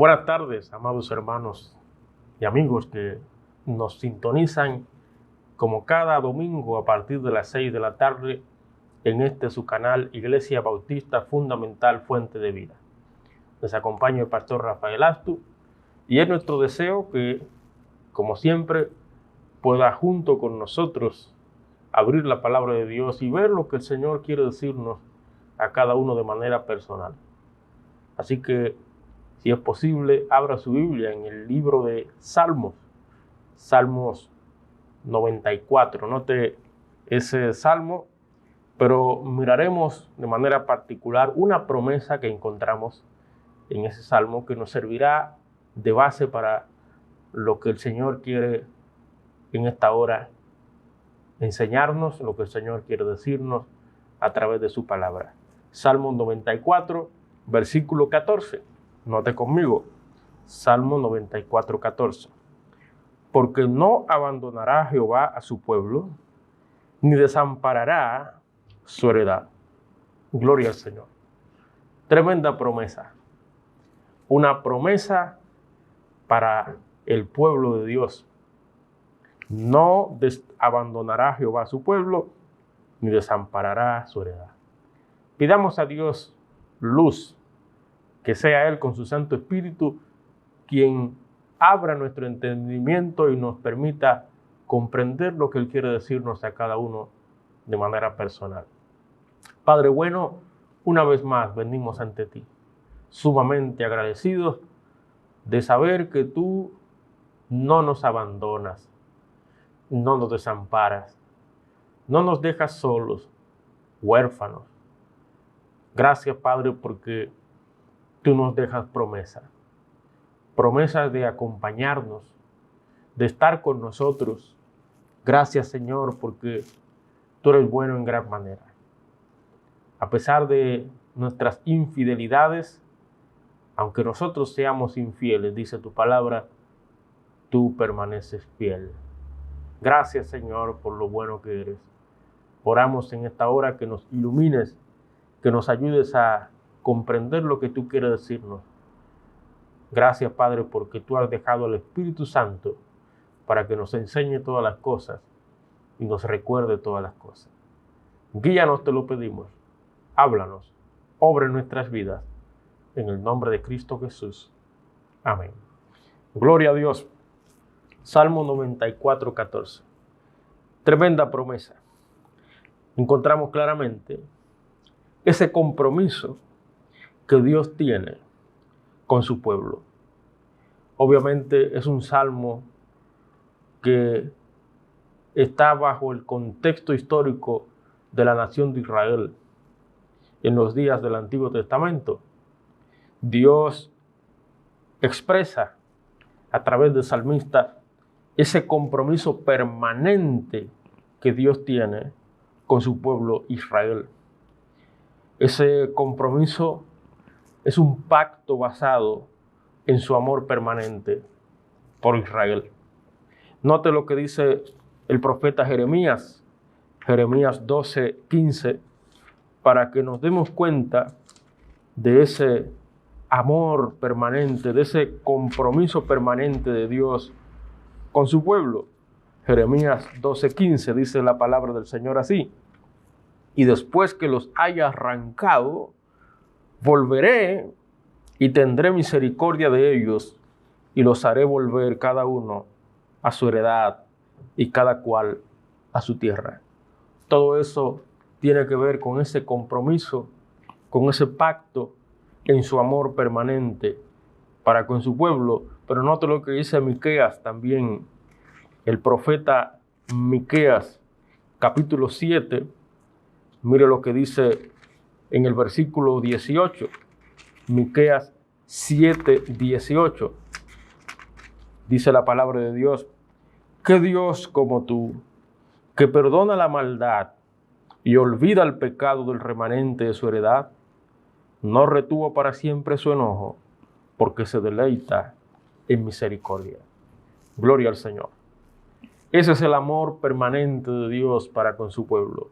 Buenas tardes, amados hermanos y amigos que nos sintonizan como cada domingo a partir de las 6 de la tarde en su canal Iglesia Bautista Fundamental Fuente de Vida. Les acompaña el pastor Rafael Astu y es nuestro deseo que, como siempre, pueda junto con nosotros abrir la palabra de Dios y ver lo que el Señor quiere decirnos a cada uno de manera personal. Así que, si es posible, abra su Biblia en el libro de Salmos, Salmos 94. Note ese salmo, pero miraremos de manera particular una promesa que encontramos en ese salmo que nos servirá de base para lo que el Señor quiere en esta hora enseñarnos, lo que el Señor quiere decirnos a través de su palabra. Salmo 94, versículo 14. Note conmigo, Salmo 94, 14. Porque no abandonará Jehová a su pueblo, ni desamparará su heredad. Gloria al Señor. Tremenda promesa. Una promesa para el pueblo de Dios. No abandonará Jehová a su pueblo, ni desamparará su heredad. Pidamos a Dios luz, que sea Él con su Santo Espíritu quien abra nuestro entendimiento y nos permita comprender lo que Él quiere decirnos a cada uno de manera personal. Padre bueno, una vez más venimos ante ti, sumamente agradecidos de saber que tú no nos abandonas, no nos desamparas, no nos dejas solos, huérfanos. Gracias, Padre, porque tú nos dejas promesas de acompañarnos, de estar con nosotros. Gracias, Señor, porque tú eres bueno en gran manera. A pesar de nuestras infidelidades, aunque nosotros seamos infieles, dice tu palabra, tú permaneces fiel. Gracias, Señor, por lo bueno que eres. Oramos en esta hora que nos ilumines, que nos ayudes a comprender lo que tú quieres decirnos. Gracias, Padre, porque tú has dejado al Espíritu Santo para que nos enseñe todas las cosas y nos recuerde todas las cosas. Guíanos, te lo pedimos. Háblanos, obra en nuestras vidas. En el nombre de Cristo Jesús. Amén. Gloria a Dios. Salmo 94, 14. Tremenda promesa. Encontramos claramente ese compromiso que Dios tiene con su pueblo. Obviamente es un salmo que está bajo el contexto histórico de la nación de Israel. En los días del Antiguo Testamento, Dios expresa a través del salmista ese compromiso permanente que Dios tiene con su pueblo Israel. Ese compromiso es un pacto basado en su amor permanente por Israel. Note lo que dice el profeta Jeremías 12, 15, para que nos demos cuenta de ese amor permanente, de ese compromiso permanente de Dios con su pueblo. Jeremías 12, 15 dice la palabra del Señor así: y después que los haya arrancado, volveré y tendré misericordia de ellos y los haré volver cada uno a su heredad y cada cual a su tierra. Todo eso tiene que ver con ese compromiso, con ese pacto en su amor permanente para con su pueblo. Pero note lo que dice Miqueas también, el profeta Miqueas, capítulo 7. Mire lo que dice en el versículo 18, Miqueas 7, 18. Dice la palabra de Dios: ¿qué Dios como tú, que perdona la maldad y olvida el pecado del remanente de su heredad? No retuvo para siempre su enojo, porque se deleita en misericordia. Gloria al Señor. Ese es el amor permanente de Dios para con su pueblo.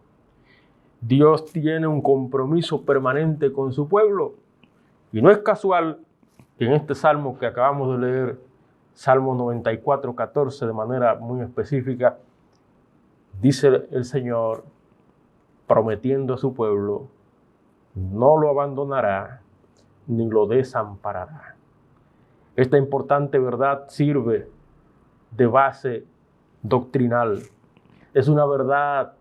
Dios tiene un compromiso permanente con su pueblo. Y no es casual que en este salmo que acabamos de leer, Salmo 94:14, de manera muy específica, dice el Señor, prometiendo a su pueblo, no lo abandonará ni lo desamparará. Esta importante verdad sirve de base doctrinal. Es una verdad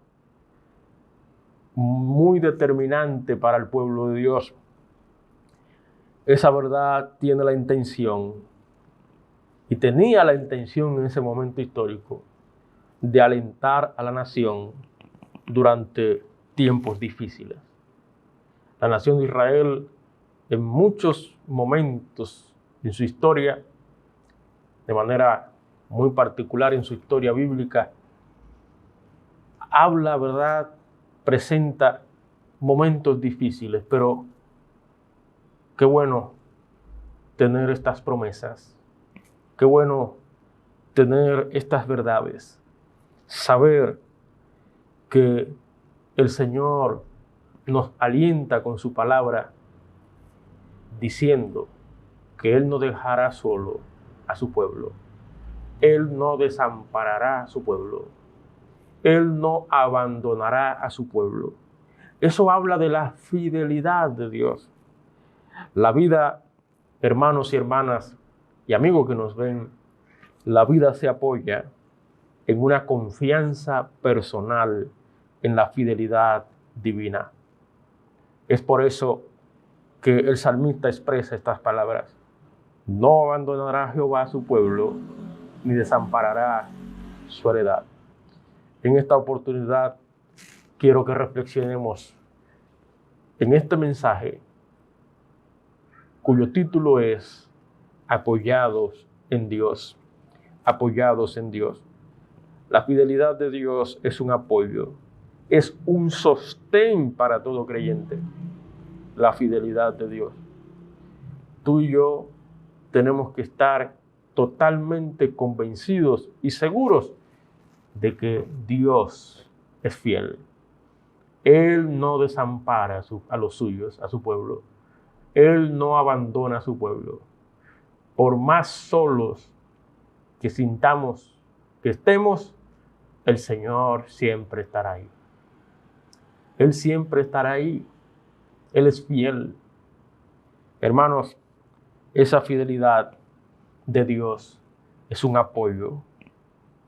muy determinante para el pueblo de Dios. Esa verdad tiene la intención, y tenía la intención en ese momento histórico, de alentar a la nación durante tiempos difíciles. La nación de Israel, en muchos momentos en su historia, de manera muy particular en su historia bíblica, habla, ¿verdad?, presenta momentos difíciles, pero qué bueno tener estas promesas, qué bueno tener estas verdades, saber que el Señor nos alienta con su palabra diciendo que Él no dejará solo a su pueblo, Él no desamparará a su pueblo, Él no abandonará a su pueblo. Eso habla de la fidelidad de Dios. La vida, hermanos y hermanas y amigos que nos ven, la vida se apoya en una confianza personal en la fidelidad divina. Es por eso que el salmista expresa estas palabras: no abandonará Jehová a su pueblo, ni desamparará su heredad. En esta oportunidad quiero que reflexionemos en este mensaje, cuyo título es Apoyados en Dios. Apoyados en Dios. La fidelidad de Dios es un apoyo, es un sostén para todo creyente. La fidelidad de Dios. Tú y yo tenemos que estar totalmente convencidos y seguros de que Dios es fiel. Él no desampara a los suyos, a su pueblo. Él no abandona a su pueblo. Por más solos que sintamos que estemos, el Señor siempre estará ahí. Él siempre estará ahí. Él es fiel. Hermanos, esa fidelidad de Dios es un apoyo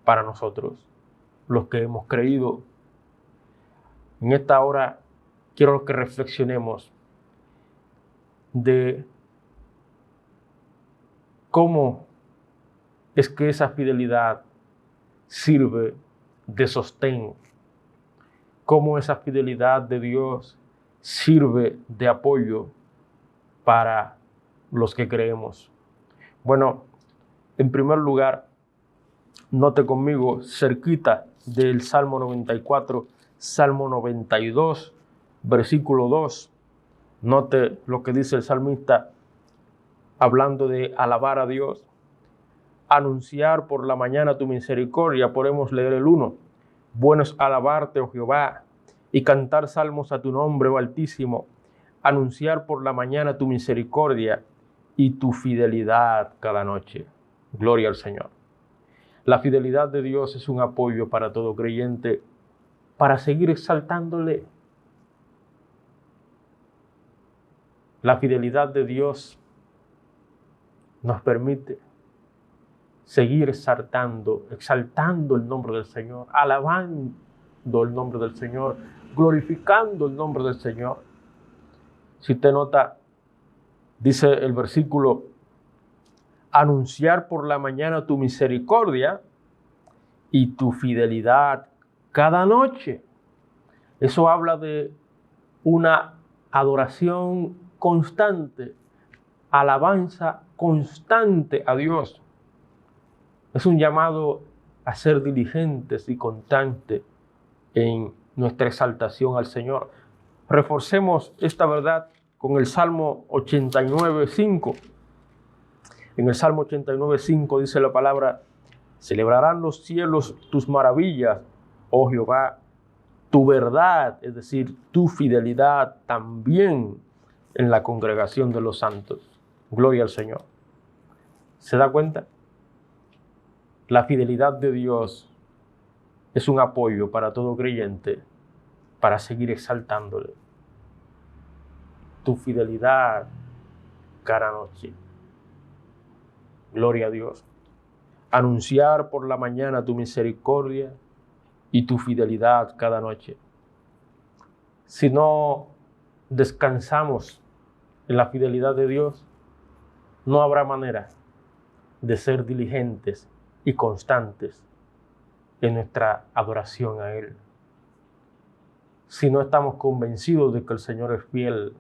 para nosotros, los que hemos creído. En esta hora quiero que reflexionemos de cómo es que esa fidelidad sirve de sostén, cómo esa fidelidad de Dios sirve de apoyo para los que creemos. Bueno, en primer lugar, note conmigo cerquita del Salmo 94, Salmo 92, versículo 2. Note lo que dice el salmista hablando de alabar a Dios. Anunciar por la mañana tu misericordia, podemos leer el 1. Bueno es alabarte, oh Jehová, y cantar salmos a tu nombre, oh Altísimo. Anunciar por la mañana tu misericordia y tu fidelidad cada noche. Gloria al Señor. La fidelidad de Dios es un apoyo para todo creyente para seguir exaltándole. La fidelidad de Dios nos permite seguir exaltando el nombre del Señor, alabando el nombre del Señor, glorificando el nombre del Señor. Si usted nota, dice el versículo, anunciar por la mañana tu misericordia y tu fidelidad cada noche. Eso habla de una adoración constante, alabanza constante a Dios. Es un llamado a ser diligentes y constantes en nuestra exaltación al Señor. Reforcemos esta verdad con el Salmo 89:5. En el Salmo 89:5 dice la palabra: celebrarán los cielos tus maravillas, oh Jehová, tu verdad, es decir, tu fidelidad también en la congregación de los santos. Gloria al Señor. ¿Se da cuenta? La fidelidad de Dios es un apoyo para todo creyente para seguir exaltándole. Tu fidelidad cada noche. Gloria a Dios. Anunciar por la mañana tu misericordia y tu fidelidad cada noche. Si no descansamos en la fidelidad de Dios, no habrá manera de ser diligentes y constantes en nuestra adoración a Él. Si no estamos convencidos de que el Señor es fiel,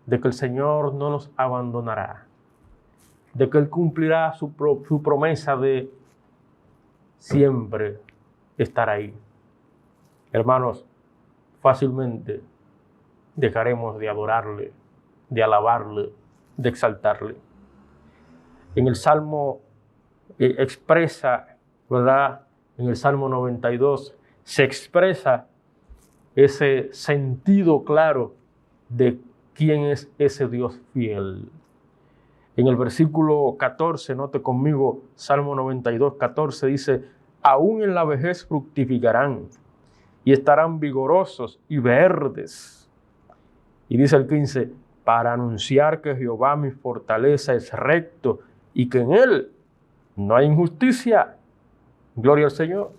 de que el Señor no nos abandonará, de que Él cumplirá su promesa de siempre estar ahí. Hermanos, fácilmente dejaremos de adorarle, de alabarle, de exaltarle. En el Salmo expresa, ¿verdad? En el Salmo 92 se expresa ese sentido claro de quién es ese Dios fiel. En el versículo 14, note conmigo, Salmo 92, 14, dice: aún en la vejez fructificarán y estarán vigorosos y verdes. Y dice el 15, para anunciar que Jehová mi fortaleza es recto y que en Él no hay injusticia. Gloria al Señor.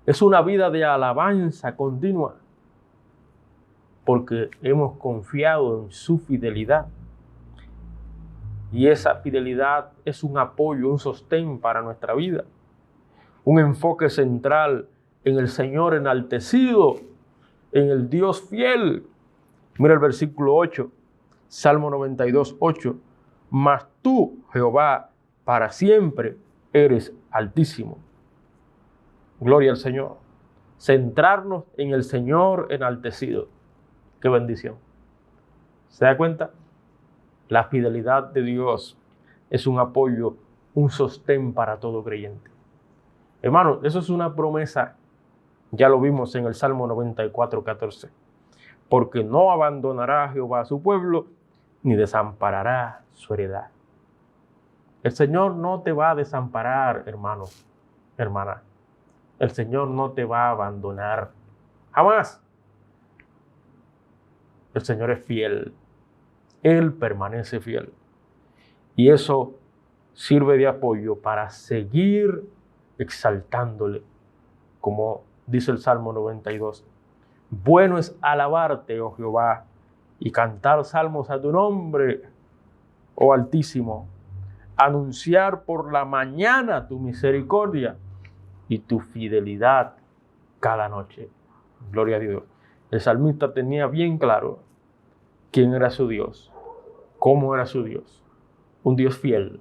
Es una vida de alabanza continua, porque hemos confiado en su fidelidad. Y esa fidelidad es un apoyo, un sostén para nuestra vida. Un enfoque central en el Señor enaltecido, en el Dios fiel. Mira el versículo 8, Salmo 92, 8. Mas tú, Jehová, para siempre eres altísimo. Gloria al Señor. Centrarnos en el Señor enaltecido. ¡Qué bendición! ¿Se da cuenta? La fidelidad de Dios es un apoyo, un sostén para todo creyente. Hermanos, eso es una promesa. Ya lo vimos en el Salmo 94, 14. Porque no abandonará a Jehová a su pueblo, ni desamparará su heredad. El Señor no te va a desamparar, hermano, hermana. El Señor no te va a abandonar. Jamás. El Señor es fiel. Él permanece fiel. Y eso sirve de apoyo para seguir exaltándole. Como dice el Salmo 92. Bueno es alabarte, oh Jehová, y cantar salmos a tu nombre, oh Altísimo. Anunciar por la mañana tu misericordia y tu fidelidad cada noche. Gloria a Dios. El salmista tenía bien claro quién era su Dios, cómo era su Dios. Un Dios fiel,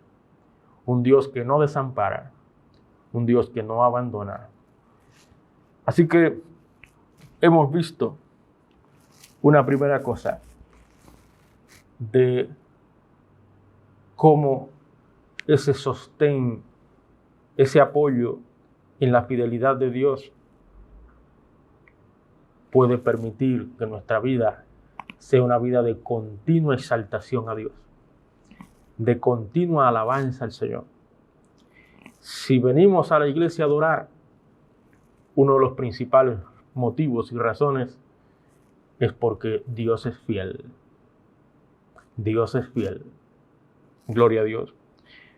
un Dios que no desampara, un Dios que no abandona. Así que hemos visto una primera cosa de cómo ese sostén, ese apoyo en la fidelidad de Dios puede permitir que nuestra vida sea una vida de continua exaltación a Dios, de continua alabanza al Señor. Si venimos a la iglesia a adorar, uno de los principales motivos y razones es porque Dios es fiel. Dios es fiel. Gloria a Dios.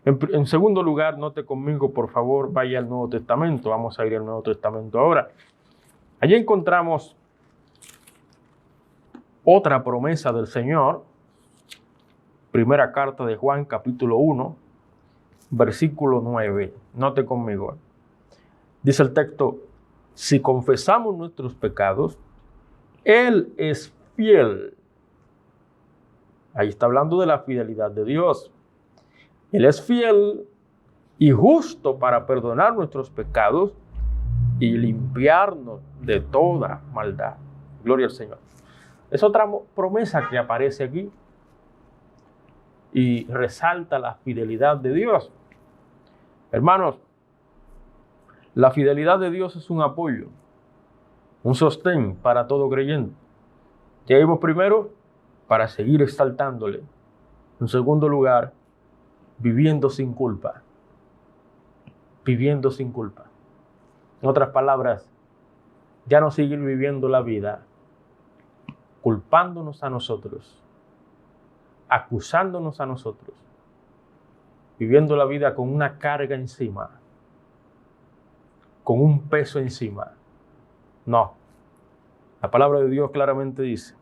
En segundo lugar, note conmigo, por favor, vaya al Nuevo Testamento. Vamos a ir al Nuevo Testamento ahora. Allí encontramos otra promesa del Señor. Primera carta de Juan, capítulo 1, versículo 9. Note conmigo. Dice el texto: si confesamos nuestros pecados, Él es fiel. Ahí está hablando de la fidelidad de Dios. Él es fiel y justo para perdonar nuestros pecados y limpiarnos de toda maldad. Gloria al Señor. Es otra promesa que aparece aquí y resalta la fidelidad de Dios. Hermanos, la fidelidad de Dios es un apoyo, un sostén para todo creyente. Ya vimos primero, para seguir exaltándole. En segundo lugar, viviendo sin culpa. Viviendo sin culpa. En otras palabras, ya no seguir viviendo la vida culpándonos a nosotros, acusándonos a nosotros, viviendo la vida con una carga encima, con un peso encima. No. La palabra de Dios claramente dice,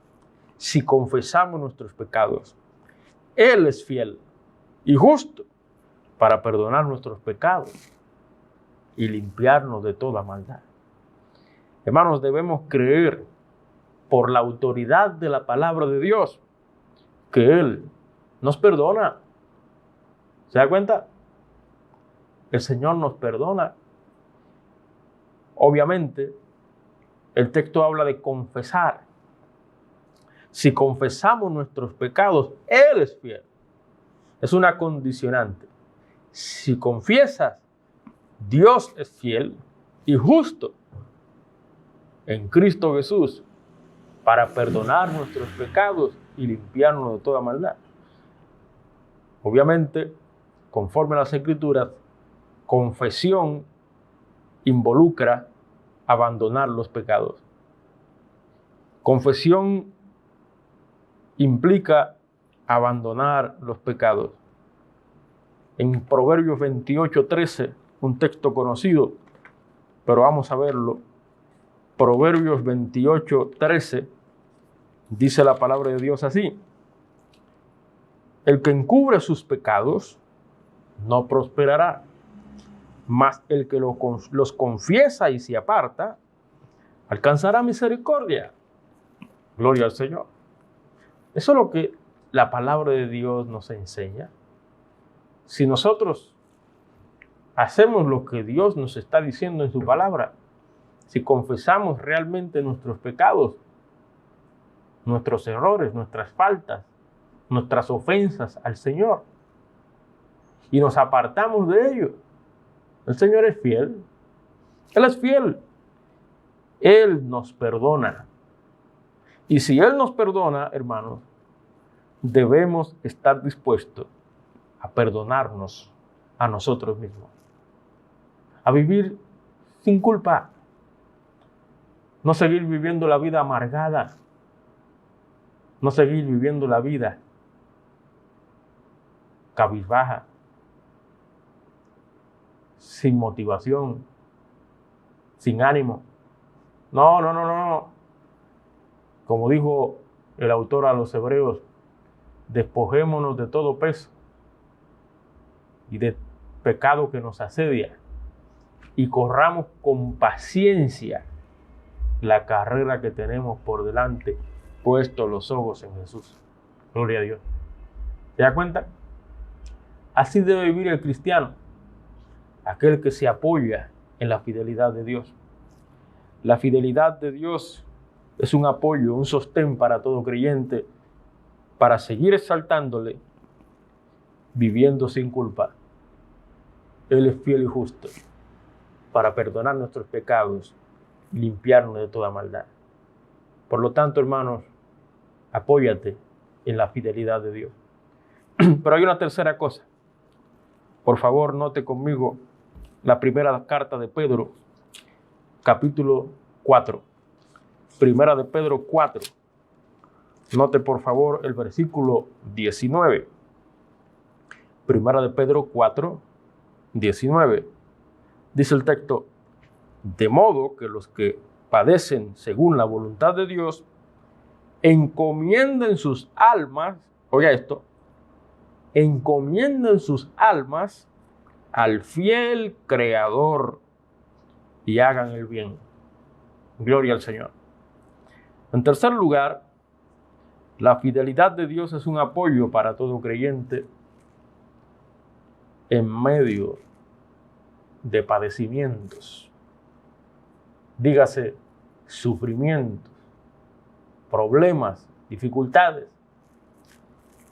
si confesamos nuestros pecados, Él es fiel y justo para perdonar nuestros pecados y limpiarnos de toda maldad. Hermanos, debemos creer por la autoridad de la palabra de Dios que Él nos perdona. ¿Se da cuenta? El Señor nos perdona. Obviamente, el texto habla de confesar. Si confesamos nuestros pecados, Él es fiel. Es una condicionante. Si confiesas, Dios es fiel y justo en Cristo Jesús para perdonar nuestros pecados y limpiarnos de toda maldad. Obviamente, conforme a las Escrituras, confesión involucra abandonar los pecados. Confesión implica abandonar los pecados. En Proverbios 28:13, un texto conocido, pero vamos a verlo. Proverbios 28:13 dice la palabra de Dios así: el que encubre sus pecados no prosperará, mas el que los confiesa y se aparta alcanzará misericordia. Gloria al Señor. Eso es lo que la palabra de Dios nos enseña. Si nosotros hacemos lo que Dios nos está diciendo en su palabra, si confesamos realmente nuestros pecados, nuestros errores, nuestras faltas, nuestras ofensas al Señor, y nos apartamos de ello, el Señor es fiel. Él es fiel. Él nos perdona. Y si Él nos perdona, hermanos, debemos estar dispuestos a perdonarnos a nosotros mismos, a vivir sin culpa, no seguir viviendo la vida amargada, no seguir viviendo la vida cabizbaja, sin motivación, sin ánimo. No. Como dijo el autor a los Hebreos, despojémonos de todo peso y de pecado que nos asedia y corramos con paciencia la carrera que tenemos por delante, puestos los ojos en Jesús. Gloria a Dios. ¿Se da cuenta? Así debe vivir el cristiano, aquel que se apoya en la fidelidad de Dios. La fidelidad de Dios es un apoyo, un sostén para todo creyente, para seguir exaltándole, viviendo sin culpa. Él es fiel y justo para perdonar nuestros pecados y limpiarnos de toda maldad. Por lo tanto, hermanos, apóyate en la fidelidad de Dios. Pero hay una tercera cosa. Por favor, note conmigo la primera carta de Pedro, capítulo 4. Primera de Pedro 4. Note por favor el versículo 19. Primera de Pedro 4, 19. Dice el texto: de modo que los que padecen según la voluntad de Dios encomienden sus almas, oiga esto, encomienden sus almas al fiel Creador y hagan el bien. Gloria al Señor. En tercer lugar, la fidelidad de Dios es un apoyo para todo creyente en medio de padecimientos. Dígase, sufrimientos, problemas, dificultades.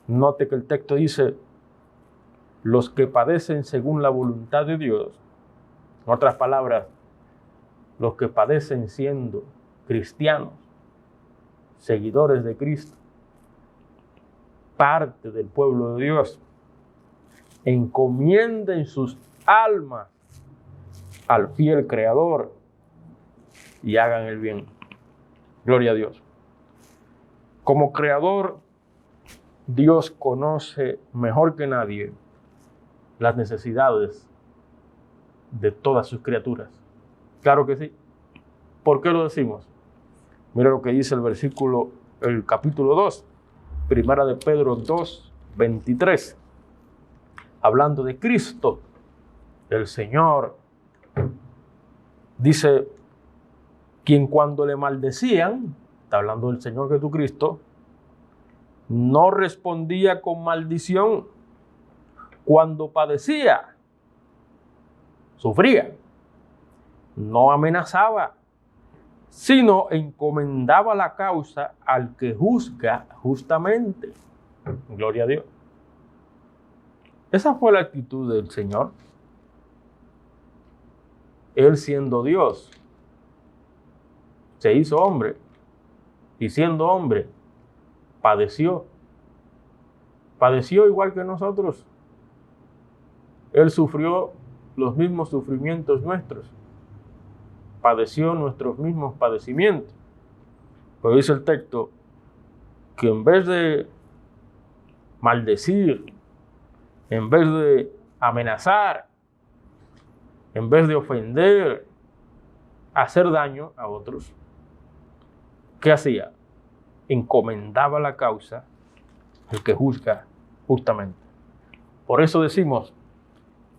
Note que el texto dice, los que padecen según la voluntad de Dios. En otras palabras, los que padecen siendo cristianos, seguidores de Cristo. parte del pueblo de Dios, encomienden sus almas al fiel Creador y hagan el bien. Gloria a Dios. Como Creador, Dios conoce mejor que nadie las necesidades de todas sus criaturas. Claro que sí. ¿Por qué lo decimos? Mira lo que dice el capítulo 2, primera de Pedro 2, 23. Hablando de Cristo, el Señor, dice, quien cuando le maldecían, está hablando del Señor Jesucristo, no respondía con maldición. Cuando padecía, sufría, no amenazaba, sino encomendaba la causa al que juzga justamente. Gloria a Dios. Esa fue la actitud del Señor. Él, siendo Dios, se hizo hombre, y siendo hombre, padeció igual que nosotros. Él sufrió los mismos sufrimientos nuestros, padeció nuestros mismos padecimientos. Pero dice el texto que en vez de maldecir, en vez de amenazar, en vez de ofender, hacer daño a otros, ¿qué hacía? Encomendaba la causa al que juzga justamente. Por eso decimos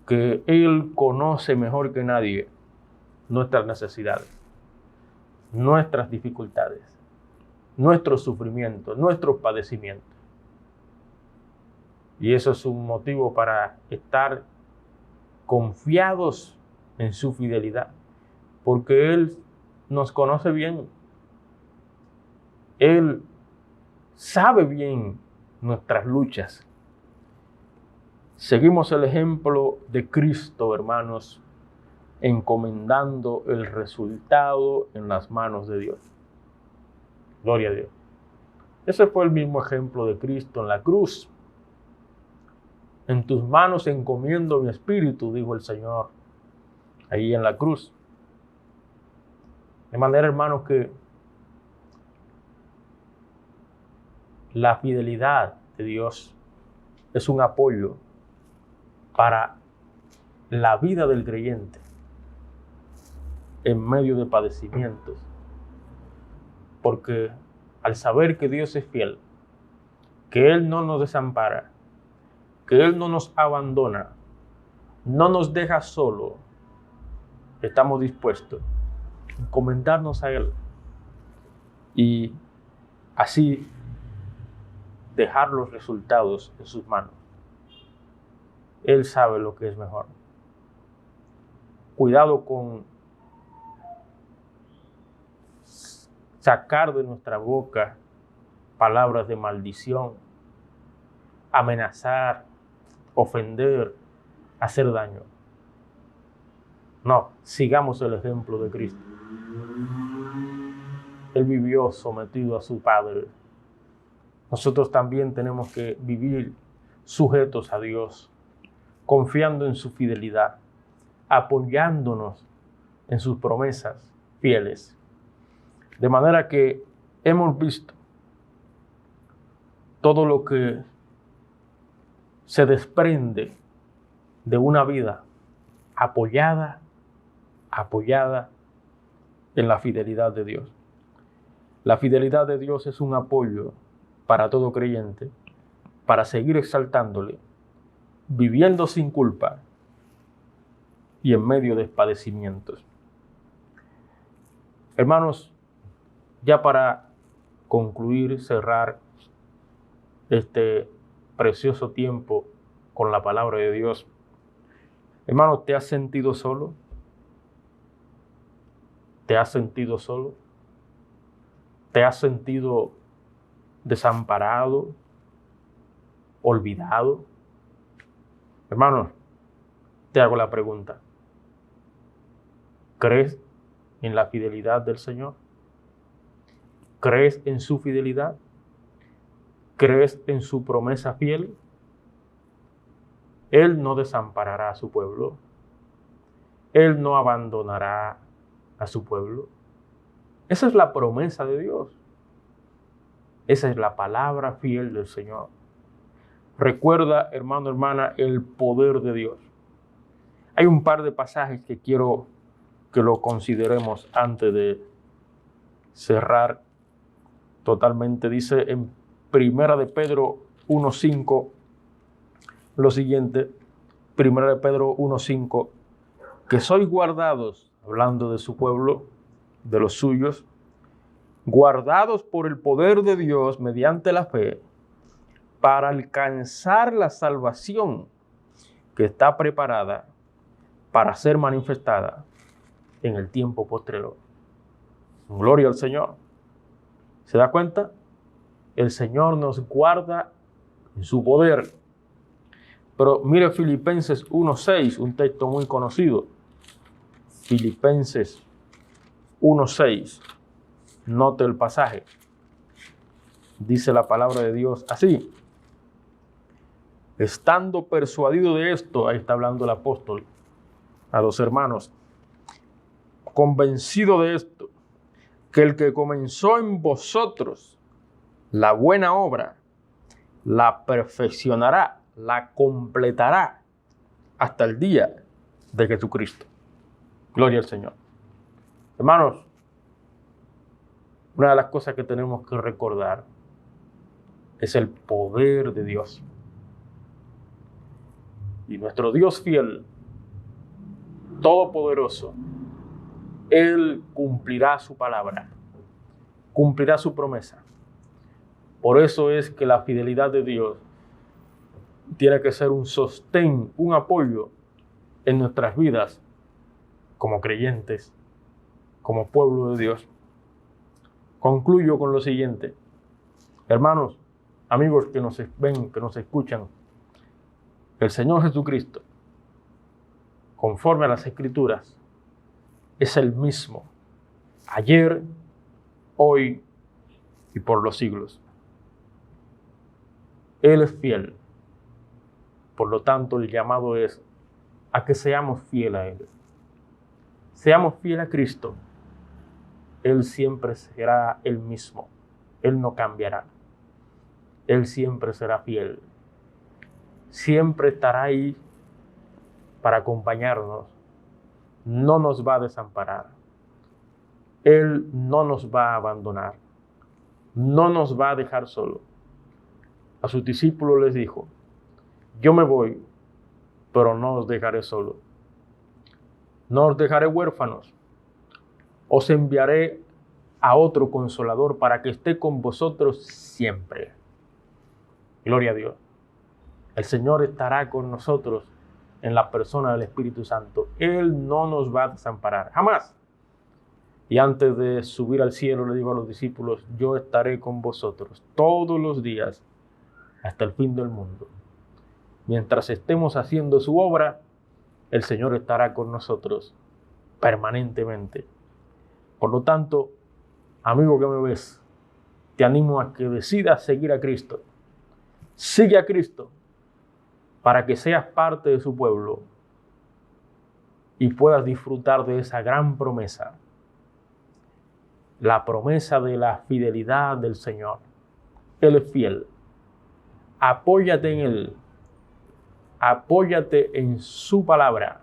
que Él conoce mejor que nadie nuestras necesidades, nuestras dificultades, nuestros sufrimientos, nuestros padecimientos. Y eso es un motivo para estar confiados en su fidelidad, porque Él nos conoce bien. Él sabe bien nuestras luchas. Seguimos el ejemplo de Cristo, hermanos, encomendando el resultado en las manos de Dios. Gloria a Dios. Ese fue el mismo ejemplo de Cristo en la cruz. En tus manos encomiendo mi espíritu, dijo el Señor, ahí en la cruz. De manera, hermanos, que la fidelidad de Dios es un apoyo para la vida del creyente en medio de padecimientos. Porque al saber que Dios es fiel, que Él no nos desampara, que Él no nos abandona, no nos deja solo, estamos dispuestos a encomendarnos a Él y así dejar los resultados en sus manos. Él sabe lo que es mejor. Cuidado con sacar de nuestra boca palabras de maldición, amenazar, ofender, hacer daño. No, sigamos el ejemplo de Cristo. Él vivió sometido a su Padre. Nosotros también tenemos que vivir sujetos a Dios, confiando en su fidelidad, apoyándonos en sus promesas fieles. De manera que hemos visto todo lo que se desprende de una vida apoyada en la fidelidad de Dios. La fidelidad de Dios es un apoyo para todo creyente, para seguir exaltándole, viviendo sin culpa y en medio de padecimientos. Hermanos, ya para concluir, cerrar este precioso tiempo con la palabra de Dios, hermano, ¿te has sentido solo? ¿Te has sentido solo? ¿Te has sentido desamparado, olvidado? Hermano, te hago la pregunta. ¿Crees en la fidelidad del Señor? ¿Crees en su fidelidad? ¿Crees en su promesa fiel? Él no desamparará a su pueblo. Él no abandonará a su pueblo. Esa es la promesa de Dios. Esa es la palabra fiel del Señor. Recuerda, hermano, hermana, el poder de Dios. Hay un par de pasajes que quiero que lo consideremos antes de cerrar totalmente. Dice en Primera de Pedro 1:5 lo siguiente. Primera de Pedro 1:5, que sois guardados, hablando de su pueblo, de los suyos, guardados por el poder de Dios mediante la fe, para alcanzar la salvación que está preparada para ser manifestada en el tiempo postrero. Gloria al Señor. ¿Se da cuenta? El Señor nos guarda en su poder. Pero mire Filipenses 1:6, un texto muy conocido. Filipenses 1:6. Note el pasaje. Dice la palabra de Dios así. Estando persuadido de esto, ahí está hablando el apóstol a los hermanos, convencido de esto, que el que comenzó en vosotros la buena obra, la perfeccionará, la completará hasta el día de Jesucristo. Gloria al Señor. Hermanos, una de las cosas que tenemos que recordar es el poder de Dios. Y nuestro Dios fiel, todopoderoso, Él cumplirá su palabra, cumplirá su promesa. Por eso es que la fidelidad de Dios tiene que ser un sostén, un apoyo en nuestras vidas como creyentes, como pueblo de Dios. Concluyo con lo siguiente. Hermanos, amigos que nos ven, que nos escuchan, el Señor Jesucristo, conforme a las Escrituras, es el mismo, ayer, hoy y por los siglos. Él es fiel. Por lo tanto, el llamado es a que seamos fieles a Él. Seamos fieles a Cristo. Él siempre será el mismo. Él no cambiará. Él siempre será fiel. Siempre estará ahí para acompañarnos. No nos va a desamparar. Él no nos va a abandonar. No nos va a dejar solo. A sus discípulos les dijo, yo me voy, pero no os dejaré solo. No os dejaré huérfanos. Os enviaré a otro consolador para que esté con vosotros siempre. Gloria a Dios. El Señor estará con nosotros en la persona del Espíritu Santo. Él no nos va a desamparar, jamás. Y antes de subir al cielo le digo a los discípulos, yo estaré con vosotros todos los días hasta el fin del mundo. Mientras estemos haciendo su obra, el Señor estará con nosotros permanentemente. Por lo tanto, amigo que me ves, te animo a que decidas seguir a Cristo. Sigue a Cristo para que seas parte de su pueblo y puedas disfrutar de esa gran promesa, la promesa de la fidelidad del Señor. Él es fiel. Apóyate en Él. Apóyate en su palabra.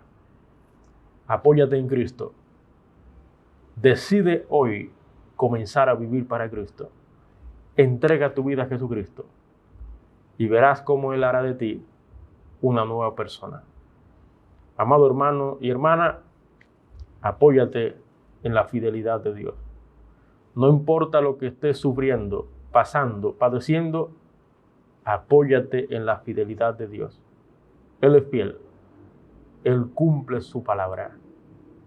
Apóyate en Cristo. Decide hoy comenzar a vivir para Cristo. Entrega tu vida a Jesucristo y verás cómo Él hará de ti una nueva persona. Amado hermano y hermana, apóyate en la fidelidad de Dios. No importa lo que estés sufriendo, pasando, padeciendo, apóyate en la fidelidad de Dios. Él es fiel. Él cumple su palabra.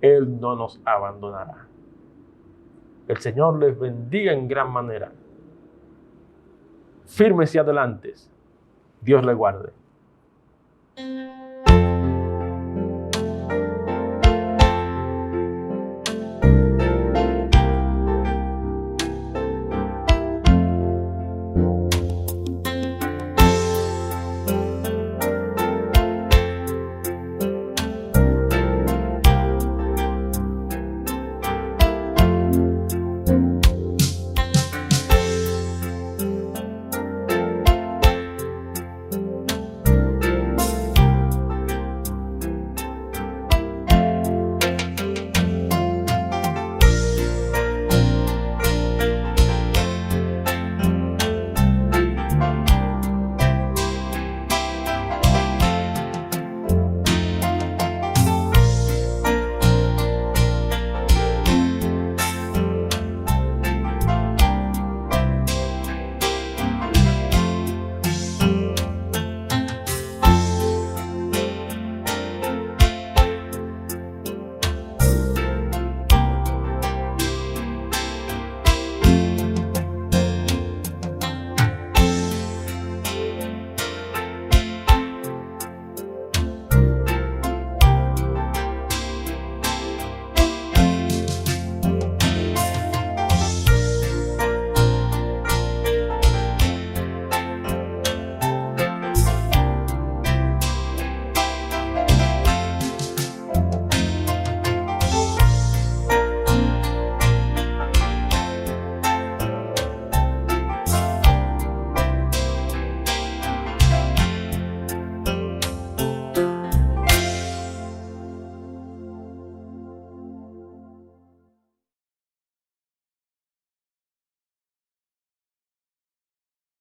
Él no nos abandonará. El Señor les bendiga en gran manera. Firmes y adelantes. Dios les guarde.